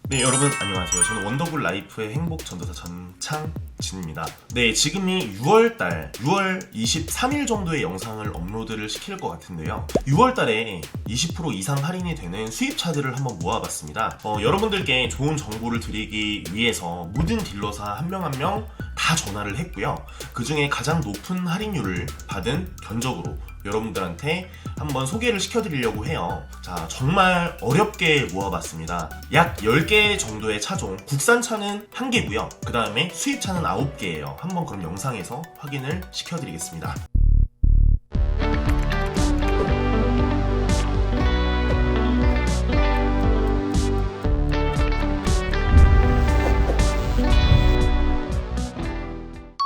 네, 여러분 안녕하세요. 저는 원더풀 라이프의 행복 전도사 전창진입니다. 네, 지금이 6월달 6월 23일 정도의 영상을 업로드를 시킬 것 같은데요. 6월달에 20% 이상 할인이 되는 수입차들을 한번 모아봤습니다. 여러분들께 좋은 정보를 드리기 위해서 모든 딜러사 한 명 한 명 다 전화를 했고요. 그 중에 가장 높은 할인율을 받은 견적으로 여러분들한테 한번 소개를 시켜드리려고 해요. 자, 정말 어렵게 모아봤습니다. 약 10개 정도의 차종, 국산차는 1개고요. 그 다음에 수입차는 9개예요. 한번 그럼 영상에서 확인을 시켜드리겠습니다.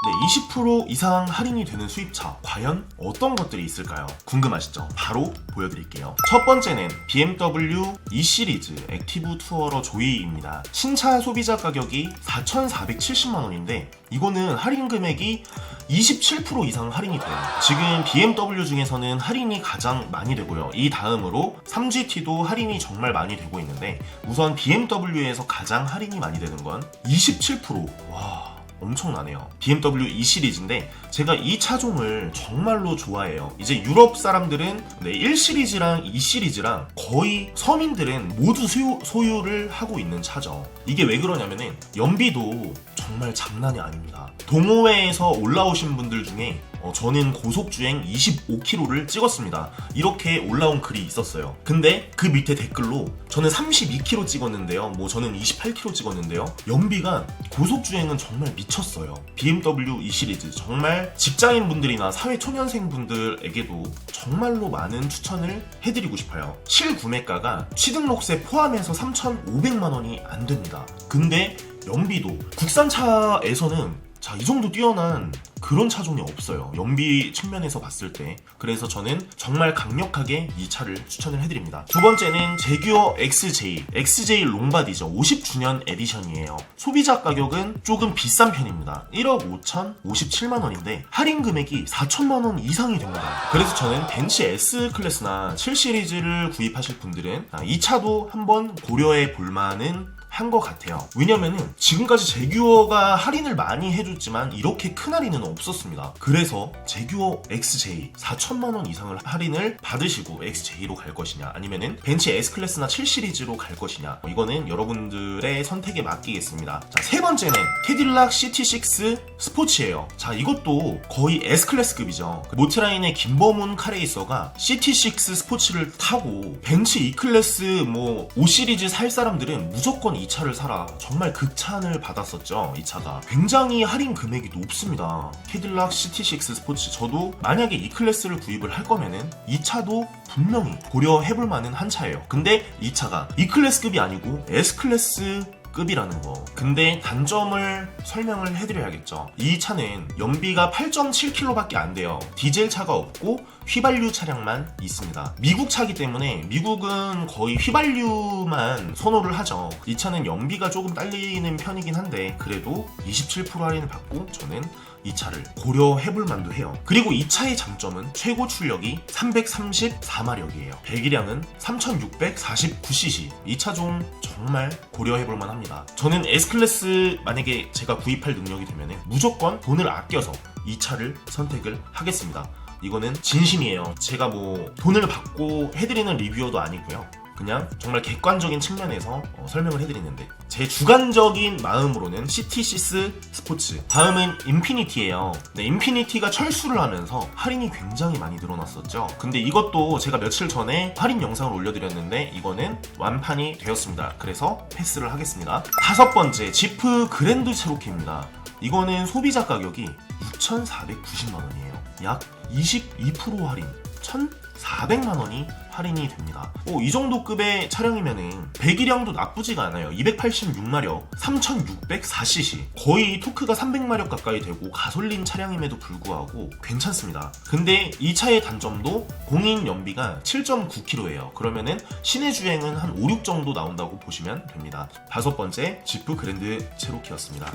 네, 20% 이상 할인이 되는 수입차, 과연 어떤 것들이 있을까요? 궁금하시죠? 바로 보여드릴게요. 첫 번째는 BMW E 시리즈 액티브 투어러 조이입니다. 신차 소비자 가격이 4,470만원인데 이거는 할인 금액이 27% 이상 할인이 돼요. 지금 BMW 중에서는 할인이 가장 많이 되고요. 이 다음으로 3GT도 할인이 정말 많이 되고 있는데 우선 BMW에서 가장 할인이 많이 되는 건 27%. 와, 엄청나네요. BMW E 시리즈인데 제가 이 차종을 정말로 좋아해요. 이제 유럽 사람들은 1 시리즈랑 2 시리즈랑 거의 서민들은 모두 소유를 하고 있는 차죠. 이게 왜 그러냐면은 연비도 정말 장난이 아닙니다. 동호회에서 올라오신 분들 중에 저는 고속주행 25km를 찍었습니다. 이렇게 올라온 글이 있었어요. 근데 그 밑에 댓글로 저는 32km 찍었는데요. 저는 28km 찍었는데요. 연비가 고속주행은 정말 미쳤어요. BMW E 시리즈 정말 직장인분들이나 사회초년생분들에게도 정말로 많은 추천을 해드리고 싶어요. 실구매가가 취등록세 포함해서 3,500만원이 안 됩니다. 근데 연비도 국산차에서는 이 정도 뛰어난 그런 차종이 없어요. 연비 측면에서 봤을 때. 그래서 저는 정말 강력하게 이 차를 추천을 해드립니다. 두 번째는 제규어 XJ 롱바디죠. 50주년 에디션이에요. 소비자 가격은 조금 비싼 편입니다. 1억 5,057만원인데 할인 금액이 4천만원 이상이 됩니다. 그래서 저는 벤츠 S클래스나 7시리즈를 구입하실 분들은 이 차도 한번 고려해 볼만한 한 것 같아요. 왜냐면은 지금까지 제규어가 할인을 많이 해줬지만 이렇게 큰 할인은 없었습니다. 그래서 제규어 XJ 4천만원 이상을 할인을 받으시고 XJ로 갈 것이냐 아니면은 벤츠 S클래스나 7시리즈로 갈 것이냐 이거는 여러분들의 선택에 맡기겠습니다. 자, 세 번째는 캐딜락 CT6 스포츠예요. 자, 이것도 거의 S클래스급이죠. 모트라인의 김범훈 카레이서가 CT6 스포츠를 타고 벤츠 E클래스 5시리즈 살 사람들은 무조건 이 차를 사라. 정말 극찬을 받았었죠. 이 차가 굉장히 할인 금액이 높습니다. 캐딜락 CT6 스포츠, 저도 만약에 E클래스를 구입을 할 거면은 이 차도 분명히 고려해볼 만한 한 차예요. 근데 이 차가 E클래스급이 아니고 S클래스 급이라는 거. 근데 단점을 설명을 해드려야겠죠. 이 차는 연비가 8.7km밖에 안 돼요. 디젤 차가 없고 휘발유 차량만 있습니다. 미국 차기 때문에 미국은 거의 휘발유만 선호를 하죠. 이 차는 연비가 조금 딸리는 편이긴 한데 그래도 27% 할인을 받고 저는 이 차를 고려해볼 만도 해요. 그리고 이 차의 장점은 최고 출력이 334마력이에요. 배기량은 3649cc. 이 차종 정말 고려해볼 만합니다. 저는 S클래스 만약에 제가 구입할 능력이 되면 무조건 돈을 아껴서 이 차를 선택을 하겠습니다. 이거는 진심이에요. 제가 돈을 받고 해드리는 리뷰어도 아니고요. 그냥 정말 객관적인 측면에서 설명을 해드리는데 제 주관적인 마음으로는 CT6 스포츠, 다음은 인피니티예요. 네, 인피니티가 철수를 하면서 할인이 굉장히 많이 늘어났었죠. 근데 이것도 제가 며칠 전에 할인 영상을 올려드렸는데 이거는 완판이 되었습니다. 그래서 패스를 하겠습니다. 다섯 번째, 지프 그랜드 체로키입니다. 이거는 소비자 가격이 6,490만원이에요. 약 22% 할인, 1,400만원이 할인이 됩니다. 이 정도 급의 차량이면은 배기량도 나쁘지가 않아요. 286마력, 3604cc. 거의 토크가 300마력 가까이 되고 가솔린 차량임에도 불구하고 괜찮습니다. 근데 이 차의 단점도 공인 연비가 7.9km예요. 그러면은 시내 주행은 한 5, 6 정도 나온다고 보시면 됩니다. 다섯 번째, 지프 그랜드 체로키였습니다.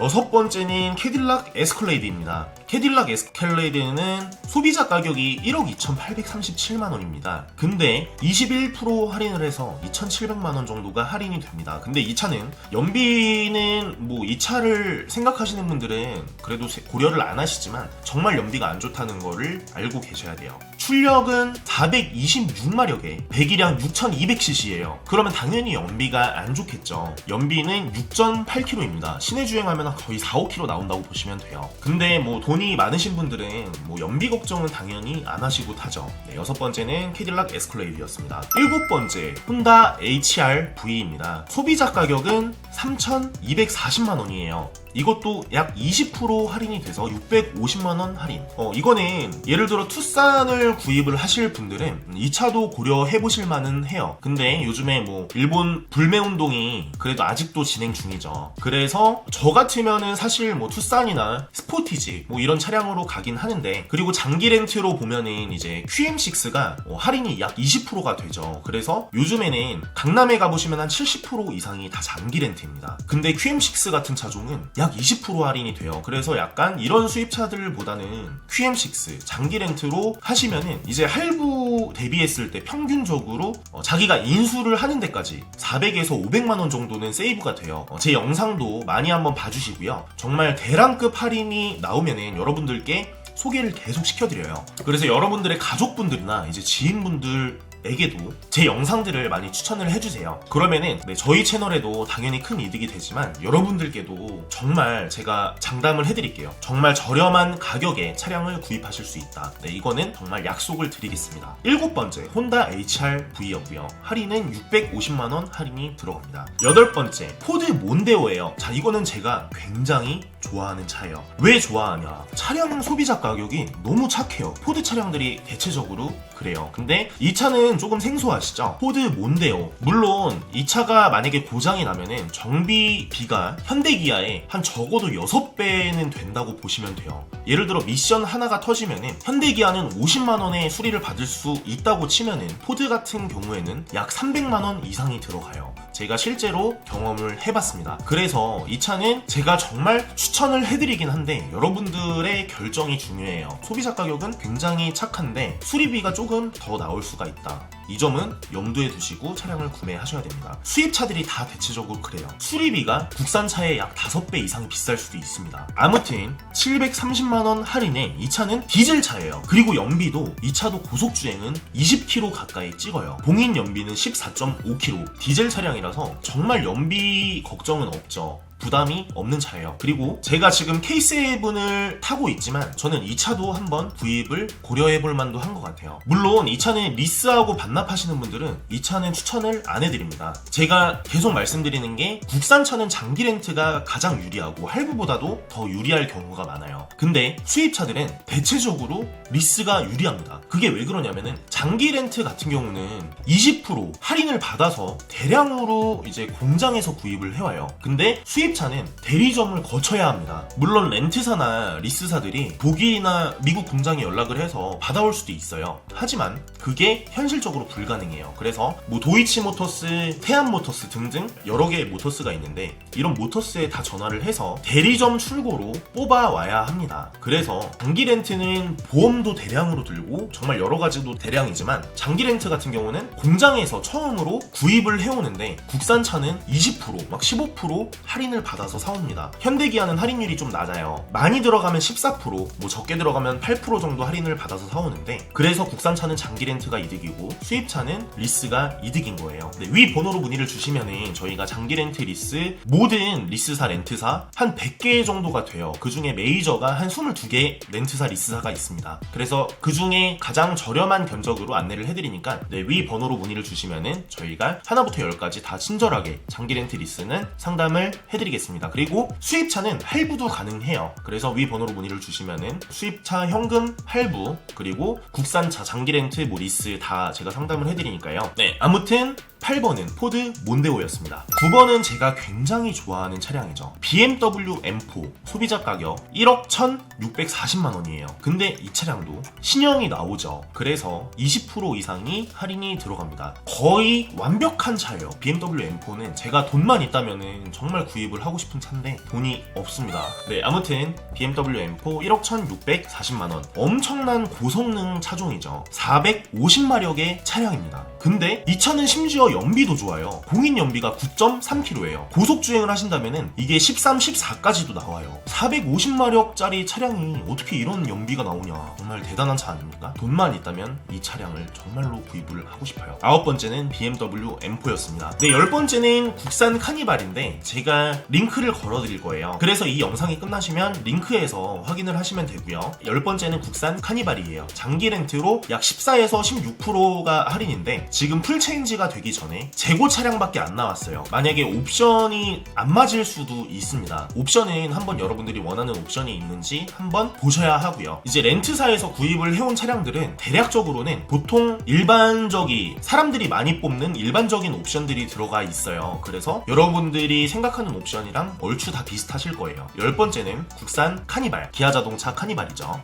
여섯 번째는 캐딜락 에스컬레이드입니다. 캐딜락 에스컬레이드는 소비자 가격이 1억 2,837만원입니다. 합니다. 근데 21% 할인을 해서 2,700만원 정도가 할인이 됩니다. 근데 이 차는 연비는 뭐 이 차를 생각하시는 분들은 그래도 고려를 안 하시지만 정말 연비가 안 좋다는 거를 알고 계셔야 돼요. 출력은 426마력에 배기량 6200cc예요. 그러면 당연히 연비가 안 좋겠죠. 연비는 6.8km입니다. 시내 주행하면 거의 4-5km 나온다고 보시면 돼요. 근데 뭐 돈이 많으신 분들은 뭐 연비 걱정은 당연히 안 하시고 타죠. 네, 6번째는 캐딜락 에스컬레이드였습니다. 7번째 혼다 HR-V입니다. 소비자 가격은 3,240만원이에요. 이것도 약 20% 할인이 돼서 650만원 할인. 이거는 예를 들어 투싼을 구입을 하실 분들은 이 차도 고려해보실 만은 해요. 근데 요즘에 뭐 일본 불매운동이 그래도 아직도 진행 중이죠. 그래서 저 같으면은 사실 뭐 투싼이나 스포티지 뭐 이런 차량으로 가긴 하는데, 그리고 장기 렌트로 보면은 이제 QM6가 할인이 약 20%가 되죠. 그래서 요즘에는 강남에 가보시면 한 70% 이상이 다 장기 렌트입니다. 근데 QM6 같은 차종은 약 20% 할인이 돼요. 그래서 약간 이런 수입차들보다는 QM6 장기 렌트로 하시면은 이제 할부 대비했을 때 평균적으로 자기가 인수를 하는 데까지 400에서 500만원 정도는 세이브가 돼요. 제 영상도 많이 한번 봐주시고요. 정말 대량급 할인이 나오면은 여러분들께 소개를 계속 시켜드려요. 그래서 여러분들의 가족분들이나 이제 지인분들에게도 제 영상들을 많이 추천을 해주세요. 그러면은 저희 채널에도 당연히 큰 이득이 되지만 여러분들께도 정말 제가 장담을 해드릴게요. 정말 저렴한 가격에 차량을 구입하실 수 있다. 이거는 정말 약속을 드리겠습니다. 7번째 혼다 HR-V였고요. 할인은 650만원 할인이 들어갑니다. 8번째 포드 몬데오예요. 자, 이거는 제가 굉장히 좋아하는 차예요. 왜 좋아하냐? 차량 소비자 가격이 너무 착해요. 포드 차량들이 대체적으로 그래요. 근데 이 차는 조금 생소하시죠? 포드 몬데오. 물론 이 차가 만약에 고장이 나면은 정비비가 현대기아의 한 적어도 6배는 된다고 보시면 돼요. 예를 들어 미션 하나가 터지면은 현대기아는 50만원의 수리를 받을 수 있다고 치면은 포드 같은 경우에는 약 300만원 이상이 들어가요. 제가 실제로 경험을 해봤습니다. 그래서 이 차는 제가 정말 추천을 해드리긴 한데 여러분들의 결정이 중요해요. 소비자 가격은 굉장히 착한데 수리비가 조금 더 나올 수가 있다. 이 점은 염두에 두시고 차량을 구매하셔야 됩니다. 수입차들이 다 대체적으로 그래요. 수리비가 국산차의 약 5배 이상 비쌀 수도 있습니다. 아무튼 730만원 할인에 이 차는 디젤차예요. 그리고 연비도 이 차도 고속주행은 20km 가까이 찍어요. 봉인 연비는 14.5km. 디젤 차량이라서 정말 연비 걱정은 없죠. 부담이 없는 차예요. 그리고 제가 지금 K7을 타고 있지만 저는 이 차도 한번 구입을 고려해볼 만도 한 것 같아요. 물론 이 차는 리스하고 반납하시는 분들은 이 차는 추천을 안 해드립니다. 제가 계속 말씀드리는 게 국산차는 장기 렌트가 가장 유리하고 할부보다도 더 유리할 경우가 많아요. 근데 수입차들은 대체적으로 리스가 유리합니다. 그게 왜 그러냐면은 장기 렌트 같은 경우는 20% 할인을 받아서 대량으로 이제 공장에서 구입을 해와요. 근데 수입차는 대리점을 거쳐야 합니다. 물론 렌트사나 리스사들이 독일이나 미국 공장에 연락을 해서 받아올 수도 있어요. 하지만 그게 현실적으로 불가능해요. 그래서 뭐 도이치모터스, 태안모터스 등등 여러 개의 모터스가 있는데 이런 모터스에 다 전화를 해서 대리점 출고로 뽑아와야 합니다. 그래서 장기 렌트는 보험도 대량으로 들고 정말 여러 가지도 대량이지만 장기 렌트 같은 경우는 공장에서 처음으로 구입을 해오는데 국산차는 20%, 막 15% 할인을 받아서 사옵니다. 현대기아는 할인율이 좀 낮아요. 많이 들어가면 14%, 뭐 적게 들어가면 8% 정도 할인을 받아서 사오는데 그래서 국산차는 장기 렌트가 이득이고 수입차는 리스가 이득인 거예요. 위 번호로 문의를 주시면은 저희가 장기 렌트 리스 모든 리스사 렌트사 한 100개 정도가 돼요. 그 중에 메이저가 한 22개 렌트사 리스사가 있습니다. 그래서 그 중에 가장 저렴한 견적으로 안내를 해드리니까 위 번호로 문의를 주시면은 저희가 하나부터 10까지 다 친절하게 장기 렌트 리스는 상담을 해드리겠습니다. 그리고 수입차는 할부도 가능해요. 그래서 위 번호로 문의를 주시면은 수입차 현금 할부 그리고 국산차 장기 렌트 뭐 리스 다 제가 상담을 해드리니까요. 아무튼 8번은 포드 몬데오였습니다. 9번은 제가 굉장히 좋아하는 차량이죠. BMW M4 소비자 가격 1억 1,640만원이에요. 근데 이 차량도 신형이 나오죠. 그래서 20% 이상이 할인이 들어갑니다. 거의 완벽한 차예요. BMW M4는 제가 돈만 있다면은 정말 구입을 하고 싶은 차인데 돈이 없습니다. 네, 아무튼 BMW M4 1억 1,640만원, 엄청난 고성능 차종이죠. 450마력의 차량입니다. 근데 이 차는 심지어 연비도 좋아요. 공인 연비가 9.3km예요. 고속주행을 하신다면은 이게 13, 14까지도 나와요. 450마력짜리 차량이 어떻게 이런 연비가 나오냐, 정말 대단한 차 아닙니까? 돈만 있다면 이 차량을 정말로 구입을 하고 싶어요. 9번째는 BMW M4였습니다. 네, 10번째는 국산 카니발인데 제가 링크를 걸어드릴 거예요. 그래서 이 영상이 끝나시면 링크에서 확인을 하시면 되고요. 10번째는 국산 카니발이에요. 장기 렌트로 약 14에서 16%가 할인인데 지금 풀체인지가 되기 전에 재고 차량밖에 안 나왔어요. 만약에 옵션이 안 맞을 수도 있습니다. 옵션은 한번 여러분들이 원하는 옵션이 있는지 한번 보셔야 하고요. 이제 렌트사에서 구입을 해온 차량들은 대략적으로는 보통 일반적인 사람들이 많이 뽑는 일반적인 옵션들이 들어가 있어요. 그래서 여러분들이 생각하는 옵션이랑 얼추 다 비슷하실 거예요. 10번째는 국산 카니발, 기아자동차 카니발이죠.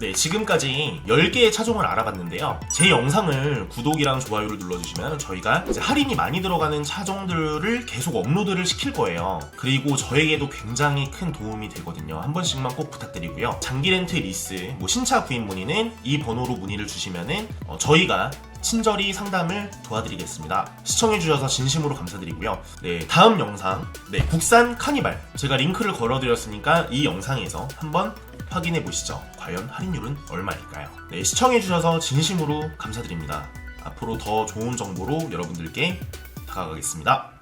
네, 지금까지 10개의 차종을 알아봤는데요. 제 영상을 구독이랑 좋아요를 눌러주시면 저희가 이제 할인이 많이 들어가는 차종들을 계속 업로드를 시킬 거예요. 그리고 저에게도 굉장히 큰 도움이 되거든요. 한 번씩만 꼭 부탁드리고요. 장기 렌트 리스, 신차 구입 문의는 이 번호로 문의를 주시면은 저희가 친절히 상담을 도와드리겠습니다. 시청해주셔서 진심으로 감사드리고요. 네, 다음 영상, 국산 카니발, 제가 링크를 걸어드렸으니까 이 영상에서 한번 확인해 보시죠. 과연 할인율은 얼마일까요? 네, 시청해주셔서 진심으로 감사드립니다. 앞으로 더 좋은 정보로 여러분들께 다가가겠습니다.